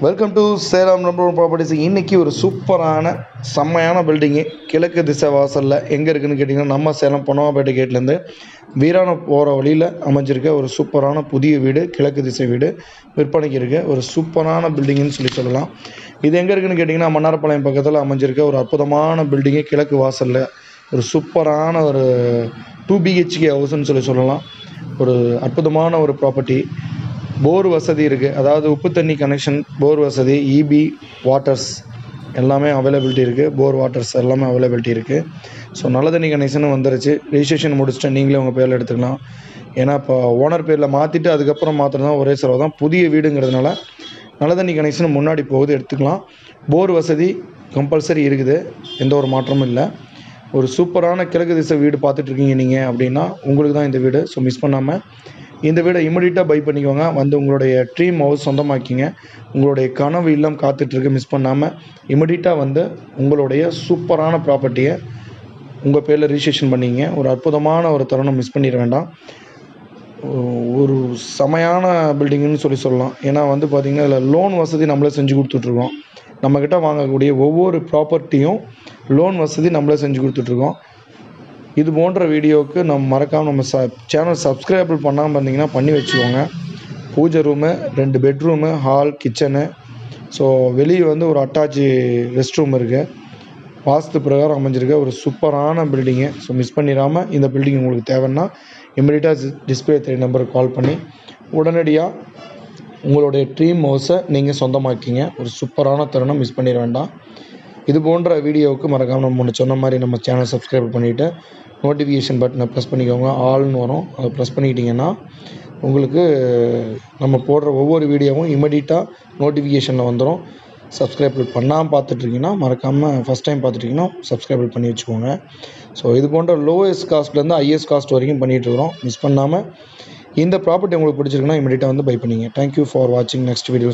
Welcome to Salem number properties. இன்றைக்கி ஒரு சூப்பரான செம்மையான பில்டிங்கு கிழக்கு திசை வாசலில் எங்கே இருக்குதுன்னு கேட்டிங்கன்னா நம்ம சேலம் பொன்னவாப்பேட்டை கேட்லேருந்து வீராணம் போகிற வழியில் அமைஞ்சிருக்க ஒரு சூப்பரான புதிய வீடு, கிழக்கு திசை வீடு விற்பனைக்கு இருக்க ஒரு சூப்பரான பில்டிங்குன்னு சொல்லலாம். இது எங்கே இருக்குதுன்னு கேட்டிங்கன்னா மன்னார்பாளையம் பக்கத்தில் அமைஞ்சிருக்க ஒரு அற்புதமான பில்டிங்கு, கிழக்கு வாசலில் ஒரு சூப்பரான ஒரு 2 BHK ஹவுஸ்ன்னு சொல்லலாம். ஒரு அற்புதமான ஒரு ப்ராப்பர்ட்டி. போர் வசதி இருக்குது, அதாவது உப்பு தண்ணி கனெக்ஷன், போர் வசதி, இபி வாட்டர்ஸ் எல்லாமே அவைலபிலிட்டி இருக்குது. போர் வாட்டர்ஸ் எல்லாமே அவைலபிலிட்டி இருக்குது. ஸோ நல்ல தண்ணி கனெக்ஷனும் வந்துருச்சு. ரெஜிஸ்ட்ரேஷன் முடிச்சுட்டு நீங்களே உங்கள் பேரில் எடுத்துக்கலாம். ஏன்னா இப்போ ஓனர் பேரில் மாற்றிட்டு அதுக்கப்புறம் மாத்திரம் தான் ஒரே செலவு தான். புதிய வீடுங்கிறதுனால நல்ல தண்ணி கனெக்ஷன் முன்னாடி போகுது, எடுத்துக்கலாம். போர் வசதி கம்பல்சரி இருக்குது, எந்த ஒரு மாற்றமும் இல்லை. ஒரு சூப்பரான கிழக்கு திசை வீடு பார்த்துட்ருக்கீங்க நீங்கள் அப்படின்னா உங்களுக்கு தான் இந்த வீடு. ஸோ மிஸ் பண்ணாமல் இந்த வீடை இமிடியட்டாக பை பண்ணிக்கோங்க. வந்து உங்களுடைய ட்ரீம் ஹவுஸ் சொந்தமாக்கிங்க. உங்களுடைய கனவு இல்லம் காத்துட்ருக்கு. மிஸ் பண்ணாமல் இமிடியட்டாக வந்து உங்களுடைய சூப்பரான ப்ராப்பர்ட்டியை உங்கள் பேரில் ரிஜிஸ்ட்ரேஷன் பண்ணிங்க. ஒரு அற்புதமான ஒரு தருணம், மிஸ் பண்ணிட வேண்டாம். ஒரு செமையான பில்டிங்குன்னு சொல்லலாம். ஏன்னா வந்து பார்த்திங்கன்னா இதில் லோன் வசதி நம்மளே செஞ்சு கொடுத்துட்ருக்கோம். நம்மக்கிட்ட வாங்கக்கூடிய ஒவ்வொரு ப்ராப்பர்ட்டியும் லோன் வசதி நம்மளே செஞ்சு கொடுத்துட்ருக்கோம். இது போன்ற வீடியோவுக்கு மறக்காமல் நம்ம சேனல் சப்ஸ்கிரைபிள் பண்ணாமல் இருந்தீங்கன்னா பண்ணி வச்சுக்கோங்க. பூஜை room, 2 bedroom, hall, kitchen. So வெளியே வந்து ஒரு அட்டாச்சு ரெஸ்ட் ரூம் இருக்குது. வாஸ்து பிரகாரம் அமைஞ்சிருக்க ஒரு சூப்பரான பில்டிங்கு. ஸோ மிஸ் பண்ணிடாமல் இந்த பில்டிங் உங்களுக்கு தேவைன்னா இமிடியட்டாக டிஸ்பிளே 3 நம்பருக்கு கால் பண்ணி உடனடியாக உங்களுடைய ட்ரீம் ஹவுஸை நீங்கள் சொந்தமாக்கிங்க. ஒரு சூப்பரான தருணம், மிஸ் பண்ணிட வேண்டாம். இது போன்ற வீடியோவுக்கு மறக்காமல் நம்ம சொன்ன மாதிரி நம்ம சேனல் சப்ஸ்கிரைப் பண்ணிவிட்டு நோட்டிஃபிகேஷன் பட்டனை ப்ரெஸ் பண்ணிக்கோங்க. ஆல்னு வரும், அதை ப்ரெஸ் பண்ணிக்கிட்டிங்கன்னா உங்களுக்கு நம்ம போடுற ஒவ்வொரு வீடியோவும் இமிடியட்டாக நோட்டிஃபிகேஷனில் வந்துடும். சப்ஸ்கிரைபிள் பண்ணாமல் பார்த்துட்ருக்கீங்கன்னா மறக்காமல் ஃபஸ்ட் டைம் பார்த்துட்டிங்கன்னா சப்ஸ்கிரைபிள் பண்ணி வச்சுக்கோங்க. ஸோ இது போன்ற லோயஸ்ட் காஸ்ட்லேருந்து ஹையஸ்ட் காஸ்ட் வரைக்கும் பண்ணிகிட்ருக்குறோம். மிஸ் பண்ணாமல் இந்த ப்ராப்பர்ட்டி உங்களுக்கு பிடிச்சிருக்குன்னா இமிடியட்டாக வந்து பை பண்ணிங்க. தேங்க்யூ ஃபார் வாட்சிங். Next videos